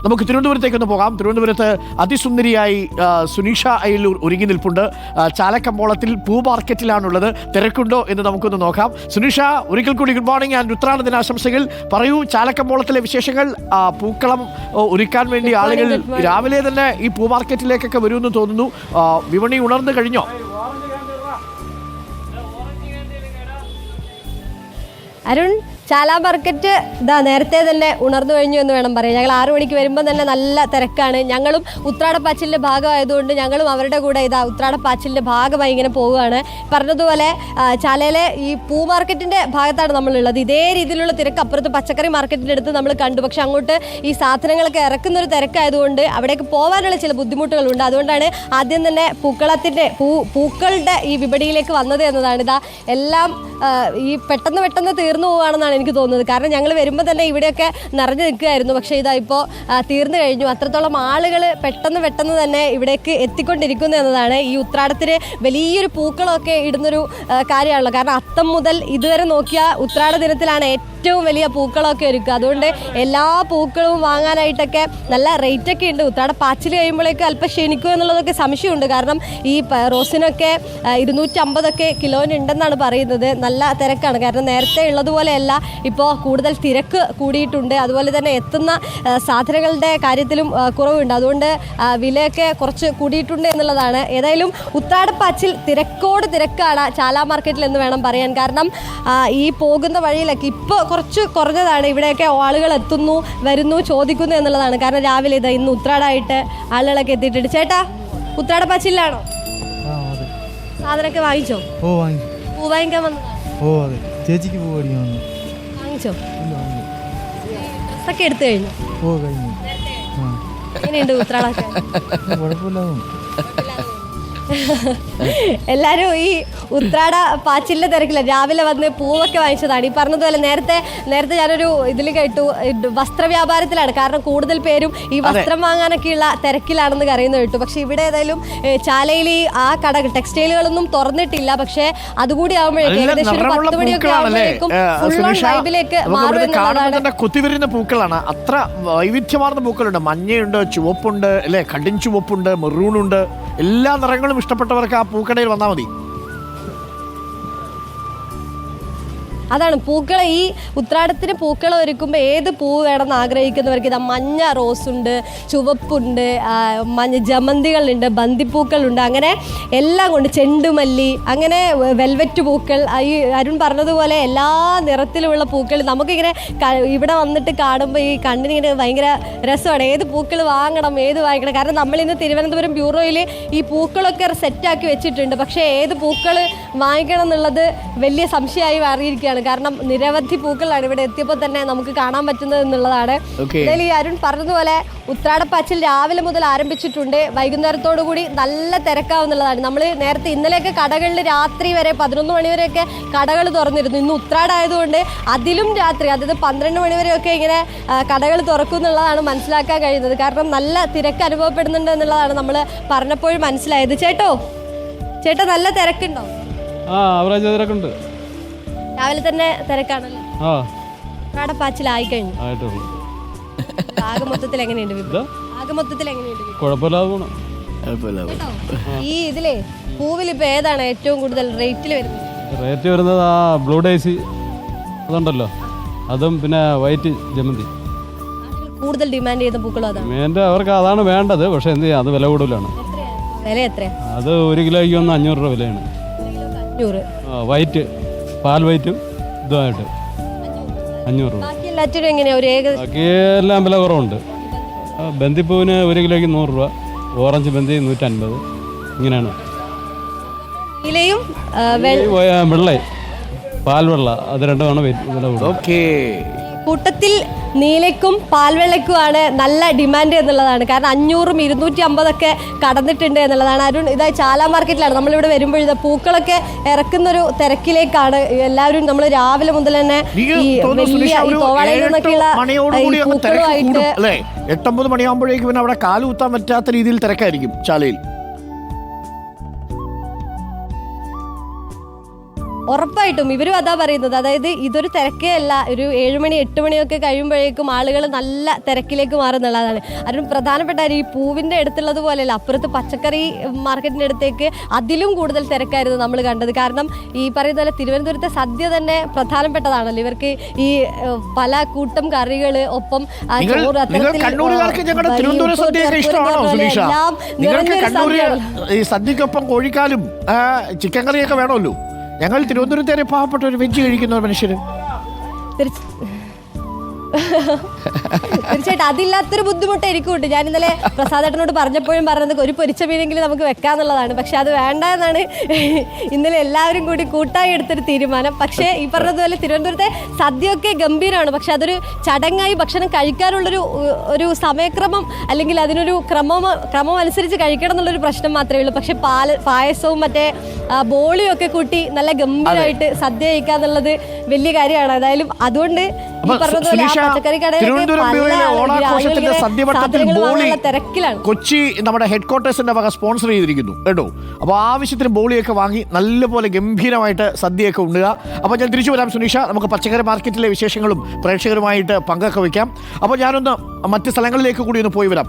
നമുക്ക് തിരുവനന്തപുരത്തേക്കൊന്ന് പോകാം. തിരുവനന്തപുരത്ത് അതിസുന്ദരിയായി സുനീഷ അയ്യല്ലൂർ ഒരുങ്ങി നിൽപ്പുണ്ട്. ചാലക്കമ്പോളത്തിൽ പൂ മാർക്കറ്റിലാണുള്ളത്. തിരക്കുണ്ടോ എന്ന് നമുക്കൊന്ന് നോക്കാം. സുനീഷ, ഒരിക്കൽ കൂടി ഗുഡ് മോർണിംഗ് ആൻഡ് ഉത്രാട ദിനാശംസകൾ. പറയൂ, ചാലക്കമ്പോളത്തിലെ വിശേഷങ്ങൾ. പൂക്കളം ഒരുക്കാൻ വേണ്ടി ആളുകൾ രാവിലെ തന്നെ ഈ പൂ മാർക്കറ്റിലേക്കൊക്കെ വരുമെന്ന് തോന്നുന്നു. വിപണി ഉണർന്നു കഴിഞ്ഞോ? അരുൺ, ചാല മാർക്കറ്റ് നേരത്തെ തന്നെ ഉണർന്നു കഴിഞ്ഞു എന്ന് വേണം പറയാം. ഞങ്ങൾ 6 മണിക്ക് വരുമ്പോൾ തന്നെ നല്ല തിരക്കാണ്. ഞങ്ങളും ഉത്രാടപ്പാച്ചിലിൻ്റെ ഭാഗമായതുകൊണ്ട് ഞങ്ങളും അവരുടെ കൂടെ ഉത്രാടപ്പാച്ചിലിൻ്റെ ഭാഗമായി ഇങ്ങനെ പോവുകയാണ്. പറഞ്ഞതുപോലെ ചാലയിലെ ഈ പൂ മാർക്കറ്റിൻ്റെ ഭാഗത്താണ് നമ്മളുള്ളത്. ഇതേ രീതിയിലുള്ള തിരക്ക് അപ്പുറത്ത് പച്ചക്കറി മാർക്കറ്റിൻ്റെ അടുത്ത് നമ്മൾ കണ്ടു. പക്ഷെ അങ്ങോട്ട് ഈ സാധനങ്ങളൊക്കെ ഇറക്കുന്നൊരു തിരക്കായതുകൊണ്ട് അവിടേക്ക് പോകാനുള്ള ചില ബുദ്ധിമുട്ടുകളുണ്ട്. അതുകൊണ്ടാണ് ആദ്യം തന്നെ പൂക്കളുടെ ഈ വിപണിയിലേക്ക് വന്നത് എന്നതാണ്. എല്ലാം ഈ പെട്ടെന്ന് തീർന്നു പോവുകയാണെന്നാണ് എനിക്ക് തോന്നുന്നത്. കാരണം ഞങ്ങൾ വരുമ്പോൾ തന്നെ ഇവിടെയൊക്കെ നിറഞ്ഞു നിൽക്കുകയായിരുന്നു. പക്ഷേ ഇപ്പോൾ തീർന്നു കഴിഞ്ഞു. അത്രത്തോളം ആളുകൾ പെട്ടെന്ന് തന്നെ ഇവിടേക്ക് എത്തിക്കൊണ്ടിരിക്കുന്നു എന്നതാണ് ഈ ഉത്രാടത്തിന് വലിയൊരു പൂക്കളമൊക്കെ ഇടുന്നൊരു കാര്യമാണല്ലോ. കാരണം അത്തം മുതൽ ഇതുവരെ നോക്കിയാൽ ഉത്രാട ദിനത്തിലാണ് ഏറ്റവും വലിയ പൂക്കളമൊക്കെ ഒരുക്കുക. അതുകൊണ്ട് എല്ലാ പൂക്കളും വാങ്ങാനായിട്ടൊക്കെ നല്ല റേറ്റൊക്കെ ഉണ്ട്. ഉത്രാട പാച്ചിൽ കഴിയുമ്പോഴേക്കും അല്പം ക്ഷീണിക്കുക എന്നുള്ളതൊക്കെ സംശയമുണ്ട്. കാരണം ഈ റോസിനൊക്കെ 250 കിലോനുണ്ടെന്നാണ് പറയുന്നത്. നല്ല തിരക്കാണ്. കാരണം നേരത്തെ ഉള്ളതുപോലെയല്ല, ഇപ്പോൾ കൂടുതൽ തിരക്ക് കൂടിയിട്ടുണ്ട്. അതുപോലെ തന്നെ എത്തുന്ന സാധനങ്ങളുടെ കാര്യത്തിലും കുറവുണ്ട്. അതുകൊണ്ട് വിലയൊക്കെ കുറച്ച് കൂടിയിട്ടുണ്ട് എന്നുള്ളതാണ്. ഏതായാലും ഉത്രാടപ്പാച്ചിൽ തിരക്കാണ് ചാല മാർക്കറ്റിൽ എന്ന് വേണം പറയാൻ. കാരണം ഈ പോകുന്ന വഴിയിലൊക്കെ ഇപ്പോൾ കുറച്ച് കുറഞ്ഞതാണ്. ഇവിടെയൊക്കെ ആളുകൾ എത്തുന്നു, വരുന്നു, ചോദിക്കുന്നു എന്നുള്ളതാണ്. കാരണം രാവിലെ ഇന്ന് ഉത്രാടമായിട്ട് ആളുകളൊക്കെ എത്തിയിട്ടുണ്ട്. ചേട്ടാ, ഉത്രാടപ്പാച്ചിലാണോ? സാധനമൊക്കെ വാങ്ങിച്ചോ? പൂ വാങ്ങിക്കാൻ വന്നതാണ്. ചേച്ചിക്ക് പൂ മേടിക്കാൻ വാങ്ങിച്ചോ? ഡ്രസ്സൊക്കെ എടുത്തു കഴിഞ്ഞു? എങ്ങനെയുണ്ട് ഉത്രാടമൊക്കെ? കുഴപ്പമില്ലാതെ എല്ലാവരും ഈ ഉത്രാട പാച്ചിലിൻ്റെ തിരക്കില്ല. രാവിലെ വന്ന് പൂവൊക്കെ വാങ്ങിച്ചതാണ്. ഈ പറഞ്ഞതുപോലെ നേരത്തെ ഞാനൊരു ഇതിൽ കേട്ടു, വസ്ത്ര വ്യാപാരത്തിലാണ്. കാരണം കൂടുതൽ പേരും ഈ വസ്ത്രം വാങ്ങാനൊക്കെയുള്ള തിരക്കിലാണെന്ന് പറയുന്നത് കേട്ടു. പക്ഷെ ഇവിടെ ഏതായാലും ചാലയിൽ ഈ ആ ടെക്സ്റ്റൈലുകളൊന്നും തുറന്നിട്ടില്ല. പക്ഷെ അതുകൂടി ആകുമ്പോഴേക്കും ഏകദേശം ഒരു 10 മണിയൊക്കെ ആകുമ്പോഴേക്കും വൈബിലേക്ക് മാറും. കുത്തിവരുന്ന പൂക്കളാണ്. അത്ര വൈവിധ്യമാർന്ന പൂക്കളുണ്ട്. മഞ്ഞയുണ്ട്, ചുവപ്പുണ്ട്, അല്ലെ, കടും ചുവപ്പുണ്ട്, മെറൂണുണ്ട്. എല്ലാ നിറങ്ങളും ഇഷ്ടപ്പെട്ടവർക്ക് ആ പൂക്കടയിൽ വന്നാൽ മതി. അതാണ് പൂക്കളെ, ഈ ഉത്രാടത്തിന് പൂക്കളെ ഒരുക്കുമ്പോൾ ഏത് പൂവ് വേണമെന്ന് ആഗ്രഹിക്കുന്നവർക്ക് മഞ്ഞ റോസുണ്ട്, ചുവപ്പുണ്ട്, ജമന്തികളുണ്ട്, ബന്ദിപ്പൂക്കളുണ്ട്, അങ്ങനെ എല്ലാം കൊണ്ട് ചെണ്ടുമല്ലി, അങ്ങനെ വെൽവെറ്റ് പൂക്കൾ, ഈ അരുൺ പറഞ്ഞതുപോലെ എല്ലാ നിറത്തിലുമുള്ള പൂക്കൾ നമുക്കിങ്ങനെ ഇവിടെ വന്നിട്ട് കാണുമ്പോൾ ഈ കണ്ണിനിങ്ങനെ ഭയങ്കര രസമാണ്. ഏത് പൂക്കൾ വാങ്ങണം, ഏത് വാങ്ങിക്കണം. കാരണം നമ്മളിന്ന് തിരുവനന്തപുരം ബ്യൂറോയിൽ ഈ പൂക്കളൊക്കെ സെറ്റാക്കി വെച്ചിട്ടുണ്ട്. പക്ഷേ ഏത് പൂക്കൾ വാങ്ങിക്കണം എന്നുള്ളത് വലിയ സംശയമായി മാറിയിരിക്കുകയാണ്. കാരണം നിരവധി പൂക്കളാണ് ഇവിടെ എത്തിയപ്പോൾ തന്നെ നമുക്ക് കാണാൻ പറ്റുന്നത് എന്നുള്ളതാണ്. എന്തായാലും ഈ അരുൺ പറഞ്ഞതുപോലെ ഉത്രാടപ്പാച്ചിൽ രാവിലെ മുതൽ ആരംഭിച്ചിട്ടുണ്ട്. വൈകുന്നേരത്തോടു കൂടി നല്ല തിരക്കാവുന്നുള്ളതാണ്. നമ്മൾ നേരത്തെ ഇന്നലെയൊക്കെ കടകളിൽ രാത്രി വരെ 11 മണി വരെയൊക്കെ കടകൾ തുറന്നിരുന്നു. ഇന്ന് ഉത്രാടായതുകൊണ്ട് അതിലും രാത്രി, അതായത് 12 മണി വരെയൊക്കെ ഇങ്ങനെ കടകൾ തുറക്കും എന്നുള്ളതാണ് മനസ്സിലാക്കാൻ കഴിയുന്നത്. കാരണം നല്ല തിരക്ക് അനുഭവപ്പെടുന്നുണ്ട് എന്നുള്ളതാണ് നമ്മൾ പറഞ്ഞപ്പോൾ മനസ്സിലായത്. ചേട്ടാ നല്ല തിരക്കുണ്ടോ? തിരക്കുണ്ട്. രാവിലെ തന്നെ തിരക്കാണല്ലോ. ഉത്രാടപ്പാച്ചിലായി കഴിഞ്ഞു. ആകെ മൊത്തത്തിൽ എങ്ങനെയുണ്ട്? ഈ ഇതിലെ പൂവിൽ ഇപ്പൊ ഏതാണ് ഏറ്റവും കൂടുതൽ റേറ്റിൽ വരുന്നത്? റേറ്റ് വരുന്നത് ആ ബ്ലൂ ഡേസി അതുണ്ടല്ലോ, അതും പിന്നെ വൈറ്റ് ജമന്തി. കൂടുതൽ ഡിമാൻഡ് ചെയ്യുന്ന പൂക്കളും അതാണ്. അവർക്ക് അതാണ് വേണ്ടത്. പക്ഷെ എന്ത് ചെയ്യാം, അത് വില കൂടുതലാണ്. വില എത്രയാ? അത് 1 കിലോയ്ക്ക് 500 രൂപ വിലയാണ്. 500. വൈറ്റ് പാൽ വൈറ്റും ഇതുമായിട്ട് 500 രൂപ. ബാക്കിയെല്ലാം വില കുറവുണ്ട്. ബന്ദിപ്പൂവിന് 1 കിലോയ്ക്ക് 100 രൂപ, ഓറഞ്ച് ബന്ദി 150, ഇങ്ങനെയാണ്. വെള്ള പാൽ വെള്ള, അത് രണ്ടുമാണ് വില കൂടുതൽ. കൂട്ടത്തിൽ നീലയ്ക്കും പാൽവെള്ളയ്ക്കുമാണ് നല്ല ഡിമാൻഡ് എന്നുള്ളതാണ്. കാരണം 500ഉം 250 കടന്നിട്ടുണ്ട് എന്നുള്ളതാണ്. അരുൺ, ഇതായി ചാല മാർക്കറ്റിലാണ് നമ്മളിവിടെ വരുമ്പോൾ പൂക്കളൊക്കെ ഇറക്കുന്നൊരു തിരക്കിലേക്കാണ് എല്ലാവരും. നമ്മൾ രാവിലെ മുതൽ തന്നെ ഈ വലിയ തോവാളയിൽ നിന്നൊക്കെയുള്ള പൂക്കളുമായിട്ട് 8-9 മണിയാകുമ്പോഴേക്കും പിന്നെ അവിടെ കാലുകുത്താൻ പറ്റാത്ത രീതിയിൽ തിരക്കായിരിക്കും ചാലയിൽ. ഉറപ്പായിട്ടും ഇവരും അതാ പറയുന്നത്. അതായത് ഇതൊരു തിരക്കേ അല്ല, ഒരു 7 മണി 8 മണിയൊക്കെ കഴിയുമ്പോഴേക്കും ആളുകൾ നല്ല തിരക്കിലേക്ക് മാറുന്നുള്ളതാണ്. അതിനും പ്രധാനപ്പെട്ട ഈ പൂവിൻ്റെ അടുത്തുള്ളത് പോലെയല്ല, അപ്പുറത്ത് പച്ചക്കറി മാർക്കറ്റിൻ്റെ അടുത്തേക്ക് അതിലും കൂടുതൽ തിരക്കായിരുന്നു നമ്മൾ കണ്ടത്. കാരണം ഈ പറയുന്ന പോലെ തിരുവനന്തപുരത്തെ സദ്യ തന്നെ പ്രധാനപ്പെട്ടതാണല്ലോ ഇവർക്ക്. ഈ പല കൂട്ടം കറികൾ ഒപ്പം ചോറ്, സദ്യക്കൊപ്പം കോഴിക്കാലും ചിക്കൻ കറിയൊക്കെ വേണമല്ലോ. ഞങ്ങൾ തിരുവനന്തപുരത്തെ പാവപ്പെട്ട ഒരു വെജ് കഴിക്കുന്ന മനുഷ്യര് തീർച്ചയായിട്ടും അതില്ലാത്തൊരു ബുദ്ധിമുട്ട് എനിക്കുണ്ട്. ഞാൻ ഇന്നലെ പ്രസാദേട്ടനോട് പറഞ്ഞപ്പോഴും പറഞ്ഞത് ഒരു പൊരിച്ച മീനെങ്കിലും നമുക്ക് വെക്കാന്നുള്ളതാണ്. പക്ഷെ അത് വേണ്ട എന്നാണ് ഇന്നലെ എല്ലാവരും കൂടി കൂട്ടായി എടുത്തൊരു തീരുമാനം. പക്ഷേ ഈ പറഞ്ഞതുപോലെ തിരുവനന്തപുരത്തെ സദ്യയൊക്കെ ഗംഭീരമാണ്. പക്ഷെ അതൊരു ചടങ്ങായി ഭക്ഷണം കഴിക്കാനുള്ളൊരു സമയക്രമം അല്ലെങ്കിൽ അതിനൊരു ക്രമം അനുസരിച്ച് കഴിക്കണം എന്നുള്ളൊരു പ്രശ്നം മാത്രമേ ഉള്ളൂ. പക്ഷെ പായസവും മറ്റേ ബോളിയും ഒക്കെ കൂട്ടി നല്ല ഗംഭീരമായിട്ട് സദ്യ കഴിക്കാന്നുള്ളത് വലിയ കാര്യമാണ്. ഏതായാലും അതുകൊണ്ട് ഈ പറഞ്ഞതുപോലെ തിരക്കിലാണ്. കൊച്ചി നമ്മുടെ ഹെഡ്ക്വാർട്ടേഴ്സിന്റെ വക സ്പോൺസർ ചെയ്തിരിക്കുന്നു കേട്ടോ. അപ്പോൾ ആവശ്യത്തിന് ബോളിയൊക്കെ വാങ്ങി നല്ലപോലെ ഗംഭീരമായിട്ട് സദ്യയൊക്കെ ഉണ്ടുക. അപ്പോൾ ഞാൻ തിരിച്ചു വരാം സുനീഷ. നമുക്ക് പച്ചക്കറി മാർക്കറ്റിലെ വിശേഷങ്ങളും പ്രേക്ഷകരുമായിട്ട് പങ്കൊക്കെ വയ്ക്കാം. അപ്പോൾ ഞാനൊന്ന് മറ്റ് സ്ഥലങ്ങളിലേക്ക് കൂടി ഒന്ന് പോയി വരാം.